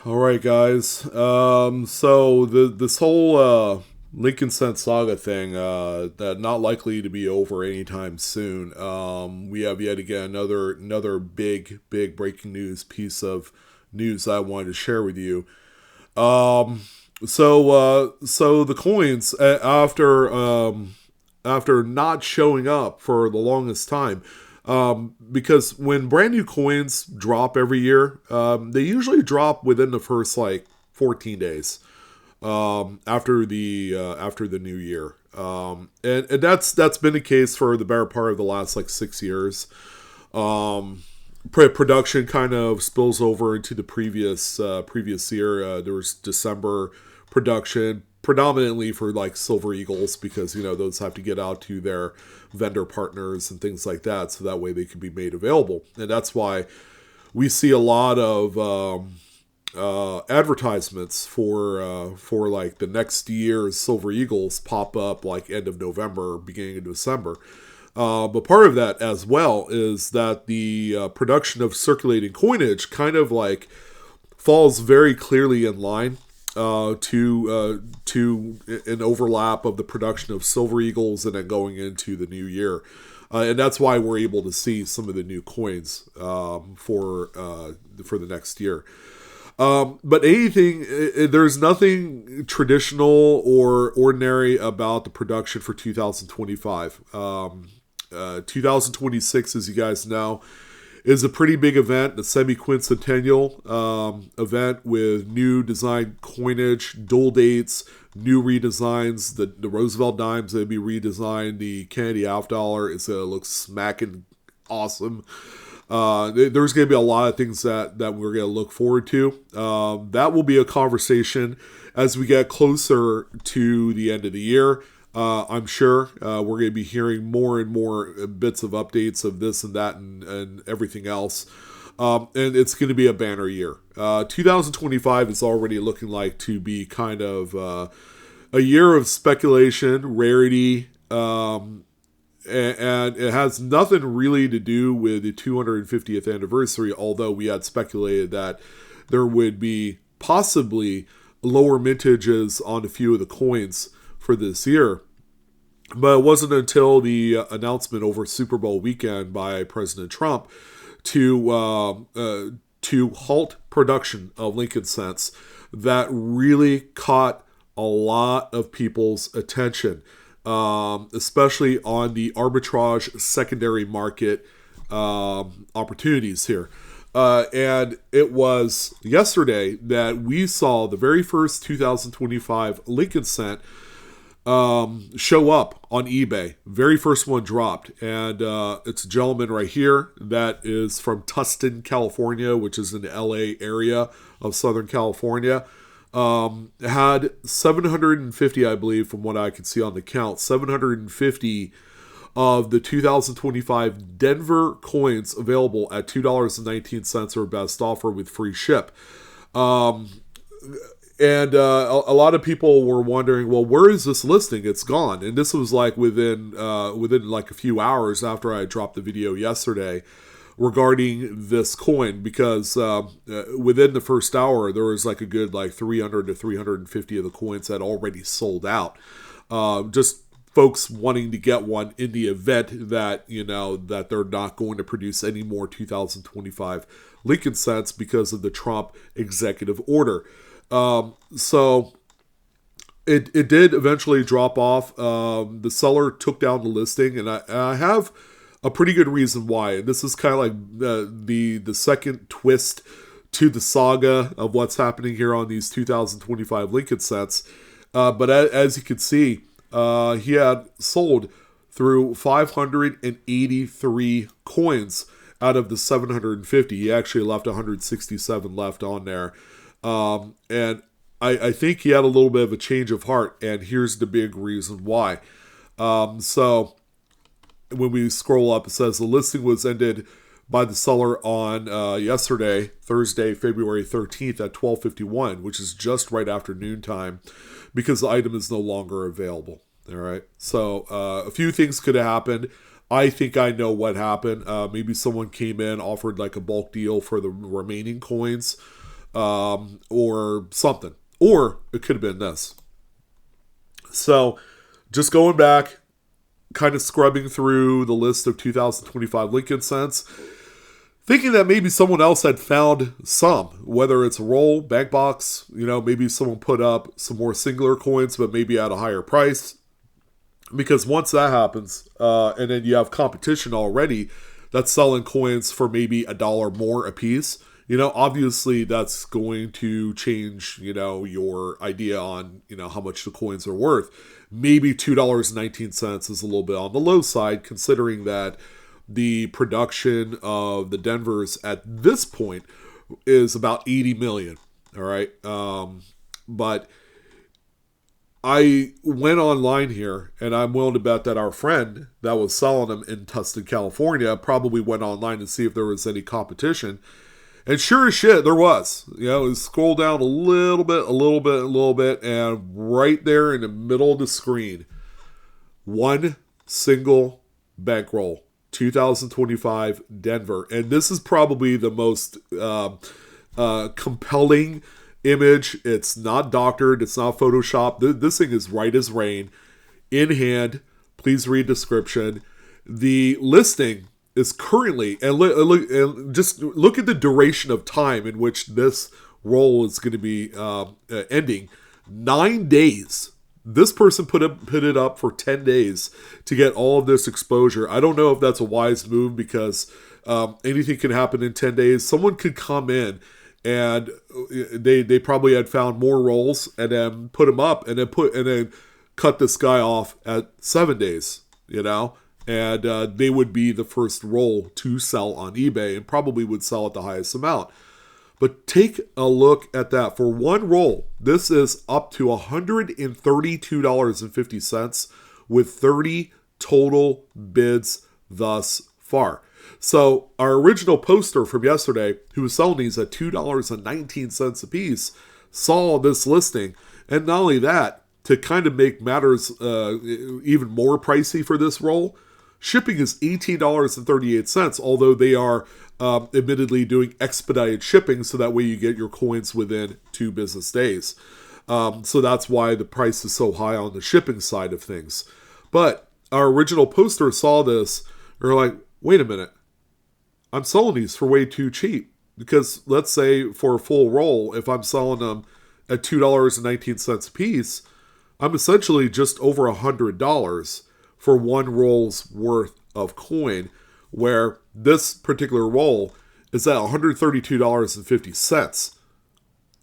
All right, guys. So this whole Lincoln Cent saga thing, that not likely to be over anytime soon. We have yet again another big breaking news piece of news I wanted to share with you. Um, so the coins after not showing up for the longest time. Because when brand new coins drop every year, they usually drop within the first like 14 days after the new year, and that's been the case for the better part of the last like 6 years. Um, Production kind of spills over into the previous year. There was December production predominantly for like Silver Eagles because those have to get out to their vendor partners and things like that, so that way they can be made available. And that's why we see a lot of advertisements for like the next year's Silver Eagles pop up like end of November, beginning of December. But part of that as well is that the production of circulating coinage kind of like falls very clearly in line to an overlap of the production of Silver Eagles and then going into the new year. And that's why we're able to see some of the new coins for the next year. But there's nothing traditional or ordinary about the production for 2025. 2026, as you guys know, is a pretty big event, a semi-quincentennial event with new design coinage, dual dates, new redesigns. The Roosevelt dimes will be redesigned. The Kennedy half dollar is going to look smacking awesome. There's going to be a lot of things that we're going to look forward to. That will be a conversation as we get closer to the end of the year. I'm sure we're going to be hearing more and more bits of updates of this and that and everything else. And it's going to be a banner year. 2025 is already looking like to be kind of a year of speculation, rarity, and it has nothing really to do with the 250th anniversary, although we had speculated that there would be possibly lower mintages on a few of the coins for this year. But it wasn't until the announcement over Super Bowl weekend by President Trump to halt production of Lincoln Cents that really caught a lot of people's attention, especially on the arbitrage secondary market opportunities here. And it was yesterday that we saw the very first 2025 Lincoln Cent show up on eBay. Very first one dropped, and it's a gentleman right here that is from Tustin, California, which is in the LA area of Southern California. Had 750, I believe, from what I could see on the count, 750 of the 2025 Denver coins available at $2.19 or best offer with free ship. And a lot of people were wondering, well, where is this listing? It's gone. And this was like within like a few hours after I dropped the video yesterday regarding this coin, because within the first hour there was like a good like 300 to 350 of the coins that already sold out. Just folks wanting to get one in the event that that they're not going to produce any more 2025 Lincoln Cents because of the Trump executive order. So it did eventually drop off. The seller took down the listing, and I have a pretty good reason why. And this is kind of like the second twist to the saga of what's happening here on these 2025 Lincoln Cents. But as you can see, he had sold through 583 coins out of the 750. He actually left 167 left on there. And I think he had a little bit of a change of heart, and here's the big reason why. So when we scroll up, it says the listing was ended by the seller on yesterday, Thursday, February 13th at 12:51, which is just right after noontime, because the item is no longer available. All right. So a few things could have happened. I think I know what happened. Maybe someone came in, offered like a bulk deal for the remaining coins. or something. Or it could have been this. So just going back, kind of scrubbing through the list of 2025 Lincoln cents, thinking that maybe someone else had found some, whether it's a roll, bank box, maybe someone put up some more singular coins, but maybe at a higher price. Because once that happens, and then you have competition already that's selling coins for maybe $1 more a piece, obviously that's going to change, your idea on, how much the coins are worth. Maybe $2.19 is a little bit on the low side, considering that the production of the Denvers at this point is about 80 million. All right. But I went online here, and I'm willing to bet that our friend that was selling them in Tustin, California, probably went online to see if there was any competition. And sure as shit, there was. Scroll down a little bit, and right there in the middle of the screen, one single bankroll, 2025 Denver. And this is probably the most compelling image. It's not doctored. It's not Photoshopped. This thing is right as rain, in hand. Please read description. The listing is currently, and just look at the duration of time in which this roll is going to be ending. 9 days. This person put it up for 10 days to get all of this exposure. I don't know if that's a wise move, because anything can happen in 10 days. Someone could come in and they probably had found more rolls and then put them up and then cut this guy off at 7 days, and they would be the first roll to sell on eBay and probably would sell at the highest amount. But take a look at that. For one roll, this is up to $132.50 with 30 total bids thus far. So our original poster from yesterday, who was selling these at $2.19 a piece, saw this listing. And not only that, to kind of make matters even more pricey for this roll, shipping is $18.38, although they are admittedly doing expedited shipping, so that way you get your coins within 2 business days. So that's why the price is so high on the shipping side of things. But our original poster saw this. They're like, wait a minute. I'm selling these for way too cheap. Because let's say for a full roll, if I'm selling them at $2.19 a piece, I'm essentially just over $100 for one roll's worth of coin, where this particular roll is at $132.50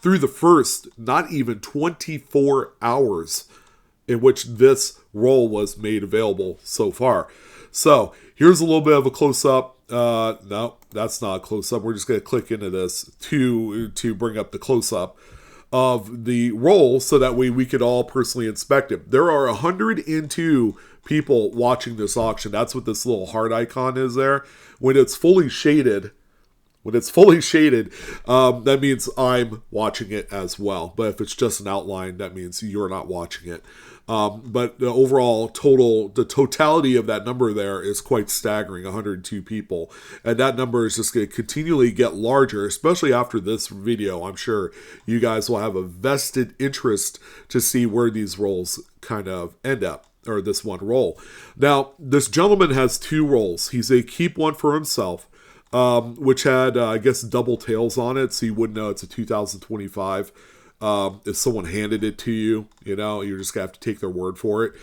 through the first not even 24 hours in which this roll was made available so far. So here's a little bit of a close-up. No, that's not a close-up. We're just going to click into this to bring up the close-up of the roll so that way we could all personally inspect it. There are 102 people watching this auction. That's what this little heart icon is there. When it's fully shaded, that means I'm watching it as well. But if it's just an outline, that means you're not watching it. But the overall the totality of that number there is quite staggering, 102 people. And that number is just going to continually get larger, especially after this video. I'm sure you guys will have a vested interest to see where these rolls kind of end up, or this one roll. Now, this gentleman has 2 rolls. He's a keep one for himself, which had, I guess, double tails on it, so you wouldn't know it's a 2025. If someone handed it to you, you're just going to have to take their word for it.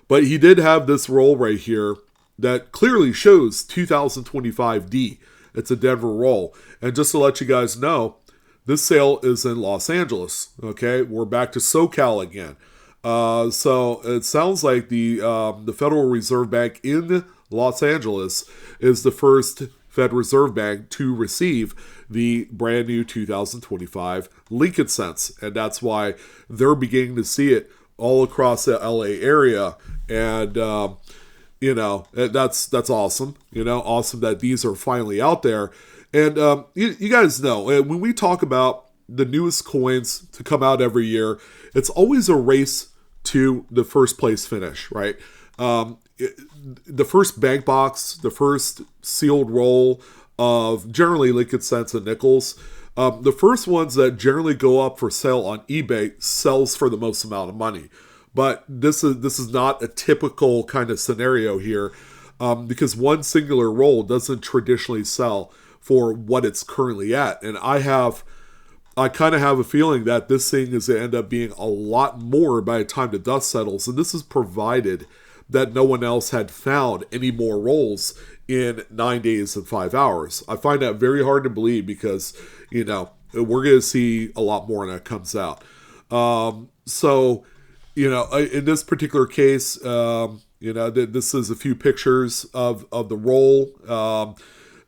But he did have this roll right here that clearly shows 2025D. It's a Denver roll. And just to let you guys know, this sale is in Los Angeles. Okay, we're back to SoCal again. So it sounds like the Federal Reserve Bank in Los Angeles is the first Fed Reserve Bank to receive the brand new 2025 Lincoln cents. And that's why they're beginning to see it all across the LA area. And, that's awesome. Awesome that these are finally out there. And you guys know, when we talk about the newest coins to come out every year, it's always a race to the first place finish, right? The first bank box, the first sealed roll of generally Lincoln cents and nickels, The first ones that generally go up for sale on eBay sells for the most amount of money. But this is not a typical kind of scenario here, because one singular roll doesn't traditionally sell for what it's currently at. And I kind of have a feeling that this thing is going to end up being a lot more by the time the dust settles. And this is provided that no one else had found any more rolls in 9 days and 5 hours. I find that very hard to believe because, we're going to see a lot more when that comes out. So, in this particular case, this is a few pictures of the roll.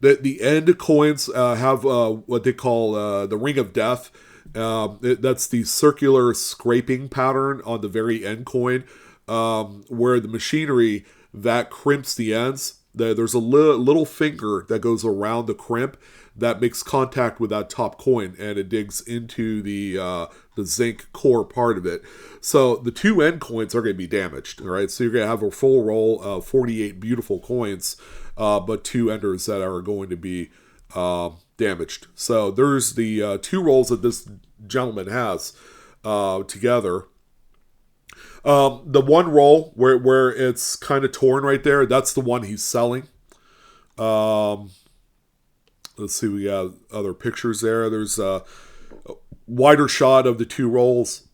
The end coins have what they call the ring of death. That's the circular scraping pattern on the very end coin, where the machinery that crimps the ends. There's a little finger that goes around the crimp that makes contact with that top coin, and it digs into the zinc core part of it. So the two end coins are going to be damaged. All right, so you're going to have a full roll of 48 beautiful coins, but two enders that are going to be damaged. So there's the two rolls that this gentleman has together. The one roll where it's kind of torn right there, that's the one he's selling. Let's see, we got other pictures there. There's a wider shot of the two rolls.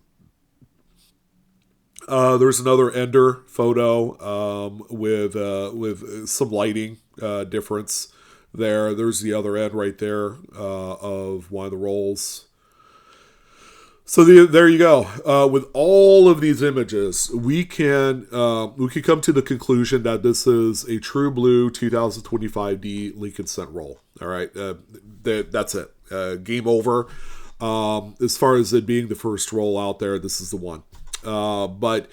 There's another ender photo with some lighting difference there. There's the other end right there of one of the rolls. So there you go. With all of these images, we can come to the conclusion that this is a true blue 2025D Lincoln Cent roll. All right, that's it. Game over. As far as it being the first roll out there, this is the one. But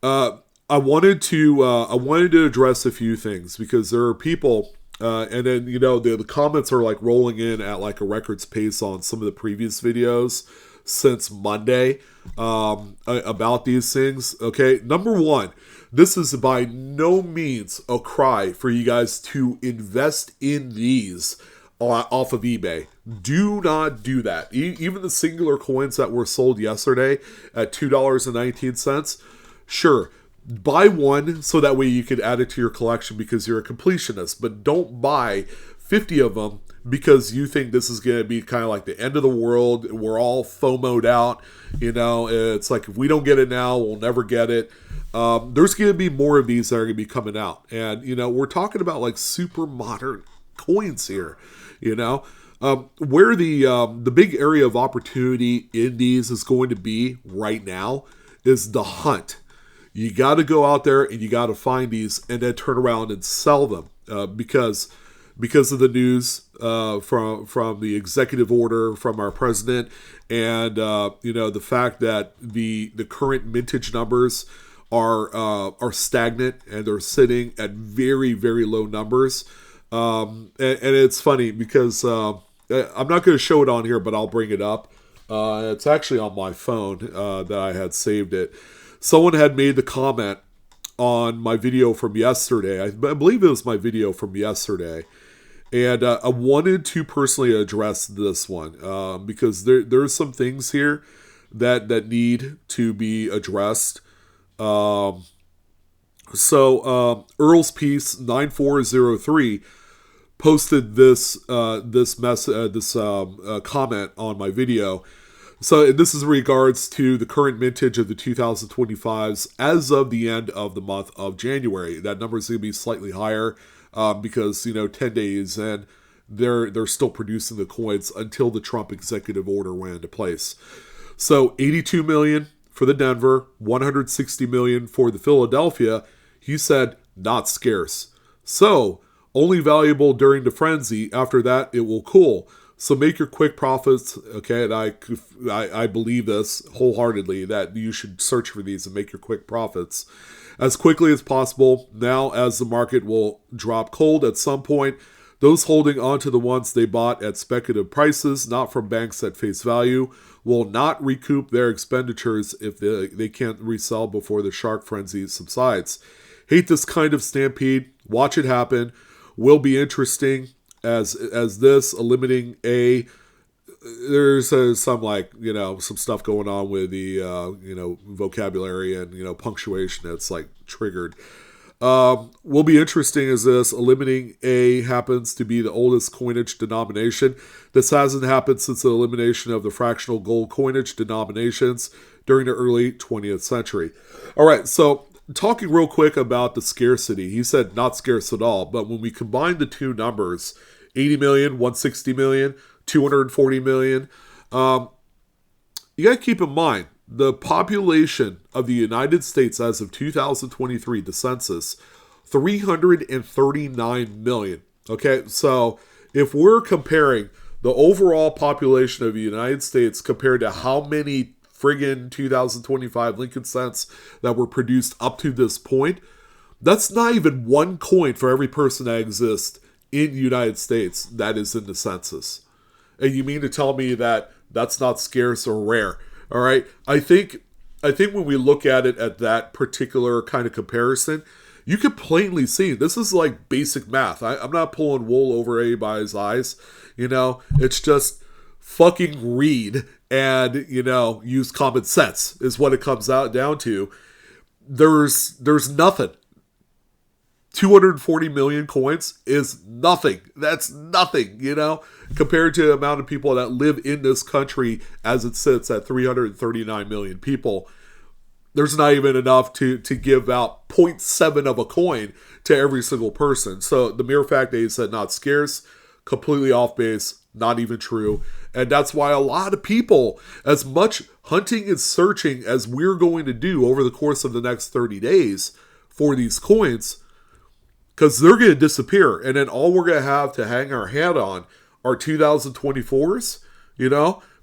I wanted to address a few things because there are people, and then the comments are like rolling in at like a record's pace on some of the previous videos since Monday about these things. Okay, number one, this is by no means a cry for you guys to invest in these off of eBay. Do not do that. Even the singular coins that were sold yesterday at $2.19, sure, buy one so that way you can add it to your collection because you're a completionist, but don't buy 50 of them because you think this is going to be kind of like the end of the world. We're all FOMO'd out. It's like if we don't get it now, we'll never get it. There's going to be more of these that are going to be coming out. And, we're talking about like super modern coins here, where the big area of opportunity in these is going to be right now is the hunt. You got to go out there and you got to find these and then turn around and sell them because of the news from the executive order from our president, and the fact that the current mintage numbers are stagnant and they're sitting at very, very low numbers. And it's funny because I'm not going to show it on here, but I'll bring it up. It's actually on my phone that I had saved it. Someone had made the comment on my video from yesterday. I believe it was my video from yesterday. And I wanted to personally address this one because there's some things here that need to be addressed. So Earl's Piece 9403 posted this comment on my video. So this is in regards to the current mintage of the 2025s as of the end of the month of January. That number is going to be slightly higher. Because 10 days and they're still producing the coins until the Trump executive order went into place. So 82 million for the Denver, 160 million for the Philadelphia. He said not scarce. So only valuable during the frenzy. After that, it will cool. So make your quick profits. Okay, and I believe this wholeheartedly that you should search for these and make your quick profits as quickly as possible. Now, as the market will drop cold at some point, those holding onto the ones they bought at speculative prices, not from banks at face value, will not recoup their expenditures if they can't resell before the shark frenzy subsides. Hate this kind of stampede. Watch it happen. Will be interesting as this eliminating there's some like, some stuff going on with the vocabulary and punctuation that's like triggered. Will be interesting is this: eliminating A happens to be the oldest coinage denomination. This hasn't happened since the elimination of the fractional gold coinage denominations during the early 20th century. All right, so talking real quick about the scarcity. He said not scarce at all, but when we combine the two numbers, 80 million, 160 million, 240 million, you got to keep in mind the population of the United States as of 2023, the census, 339 million. Okay, so if we're comparing the overall population of the United States compared to how many friggin' 2025 Lincoln cents that were produced up to this point, that's not even one coin for every person that exists in the United States that is in the census. And you mean to tell me that that's not scarce or rare? All right. I think when we look at it at that particular kind of comparison, you can plainly see this is like basic math. I'm not pulling wool over anybody's eyes. It's just fucking read and, use common sense is what it comes out down to. There's nothing. 240 million coins is nothing. That's nothing, compared to the amount of people that live in this country as it sits at 339 million people. There's not even enough to give out 0.7 of a coin to every single person. So the mere fact that he said not scarce, completely off base, not even true. And that's why a lot of people, as much hunting and searching as we're going to do over the course of the next 30 days for these coins, because they're going to disappear. And then all we're going to hang our hat on are 2024s.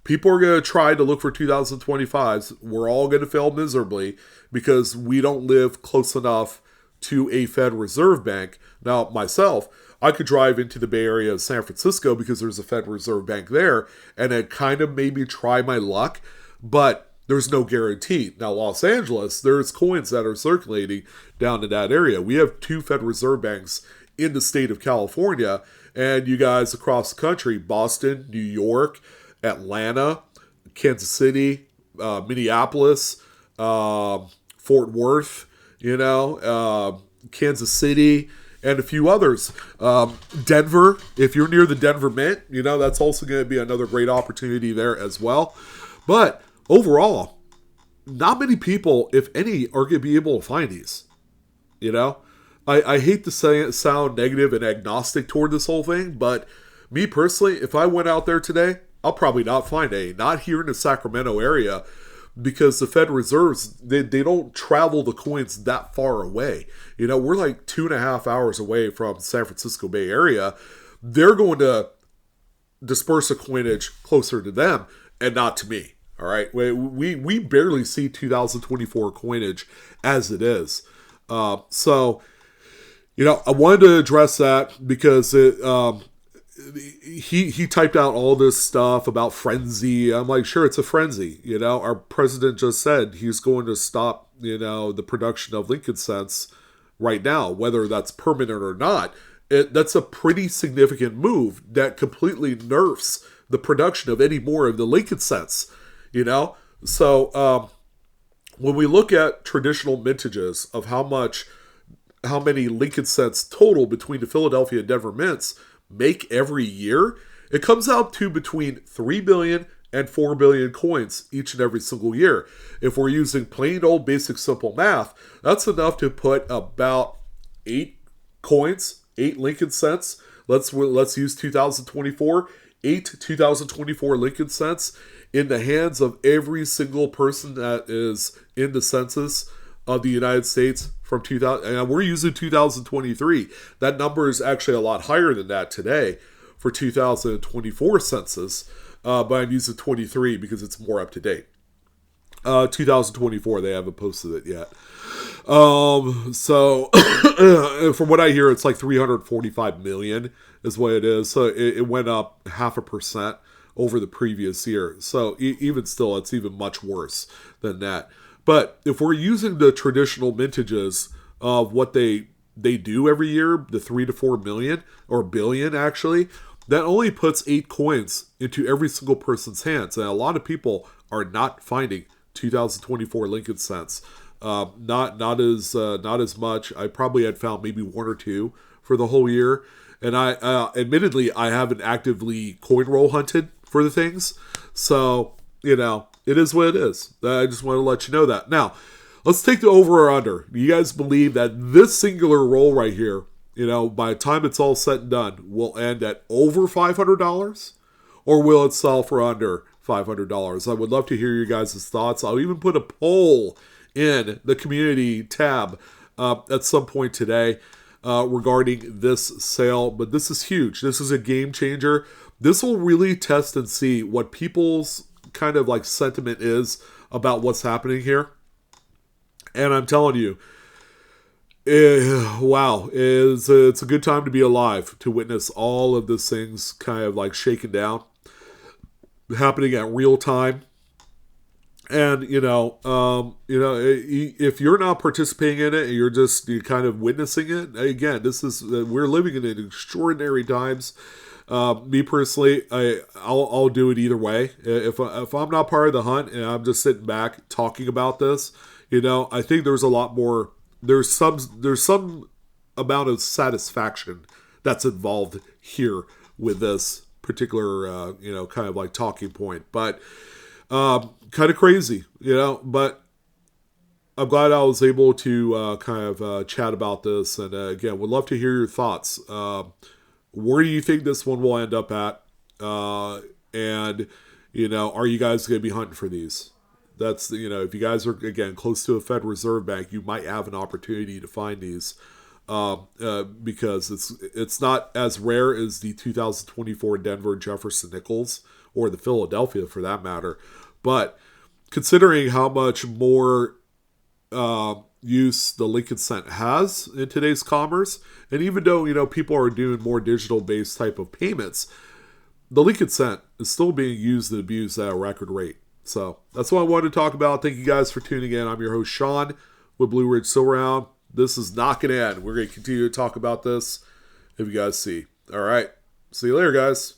People are going to try to look for 2025s. We're all going to fail miserably because we don't live close enough to a Fed Reserve Bank. Now, myself, I could drive into the Bay Area of San Francisco because there's a Fed Reserve Bank there and then kind of maybe try my luck. But there's no guarantee. Now, Los Angeles, there's coins that are circulating down in that area. We have 2 Fed Reserve Banks in the state of California, and you guys across the country, Boston, New York, Atlanta, Kansas City, Minneapolis, Fort Worth, Kansas City, and a few others. Denver, if you're near the Denver Mint, that's also going to be another great opportunity there as well. But overall, not many people, if any, are going to be able to find these. I hate to sound negative and agnostic toward this whole thing, but me personally, if I went out there today, I'll probably not find any. Not here in the Sacramento area, because the Fed Reserves, they don't travel the coins that far away. We're like 2.5 hours away from San Francisco Bay Area. They're going to disperse a coinage closer to them and not to me. All right, we barely see 2024 coinage as it is. So, I wanted to address that because he typed out all this stuff about frenzy. I'm like, sure, it's a frenzy. Our president just said he's going to stop, the production of Lincoln cents right now, whether that's permanent or not. That's a pretty significant move that completely nerfs the production of any more of the Lincoln cents. So when we look at traditional mintages of how many Lincoln cents total between the Philadelphia and Denver mints make every year, it comes out to between 3 billion and 4 billion coins each and every single year. If we're using plain old basic simple math, that's enough to put about 8 coins, 8 Lincoln cents. Let's use 2024, 8 2024 Lincoln cents in the hands of every single person that is in the census of the United States from 2000. And we're using 2023. That number is actually a lot higher than that today for 2024 census. But I'm using 23 because it's more up to date. 2024, they haven't posted it yet. So from what I hear, it's like 345 million is what it is. So it went up 0.5% over the previous year. So even still, it's even much worse than that. But if we're using the traditional mintages of what they do every year, the 3 to 4 million or billion actually, that only puts 8 coins into every single person's hands. And a lot of people are not finding 2024 Lincoln cents. Not as much. I probably had found maybe 1 or 2 for the whole year. And I admittedly, I haven't actively coin roll hunted for the things. So, you know, it is what it is. I just want to let you know that. Now, let's take the over or under. Do you guys believe that this singular roll right here, you know, by the time it's all said and done, will end at over $500? Or will it sell for under $500? I would love to hear your guys' thoughts. I'll even put a poll in the community tab at some point today regarding this sale. But this is huge. This is a game changer. This will really test and see what people's kind of like sentiment is about what's happening here. And I'm telling you, wow, it's a good time to be alive, to witness all of these things kind of like shaken down, happening at real time. And, if you're not participating in it and you're kind of witnessing it, again, we're living in extraordinary times. Me personally, I'll do it either way. If I'm not part of the hunt and I'm just sitting back talking about this, I think there's a lot more. There's some amount of satisfaction that's involved here with this particular, kind of like talking point. But kind of crazy, but I'm glad I was able to kind of chat about this. And again, would love to hear your thoughts. Where do you think this one will end up at? And, are you guys going to be hunting for these? That's, if you guys are, again, close to a Federal Reserve Bank, you might have an opportunity to find these because it's not as rare as the 2024 Denver Jefferson Nickels or the Philadelphia for that matter. But considering how much more use the Lincoln cent has in today's commerce, and even though, people are doing more digital-based type of payments, the Lincoln cent is still being used and abused at a record rate. So that's what I wanted to talk about. Thank you guys for tuning in. I'm your host, Sean, with Blue Ridge Silverhound. This is not going to end. We're going to continue to talk about this if you guys see. All right. See you later, guys.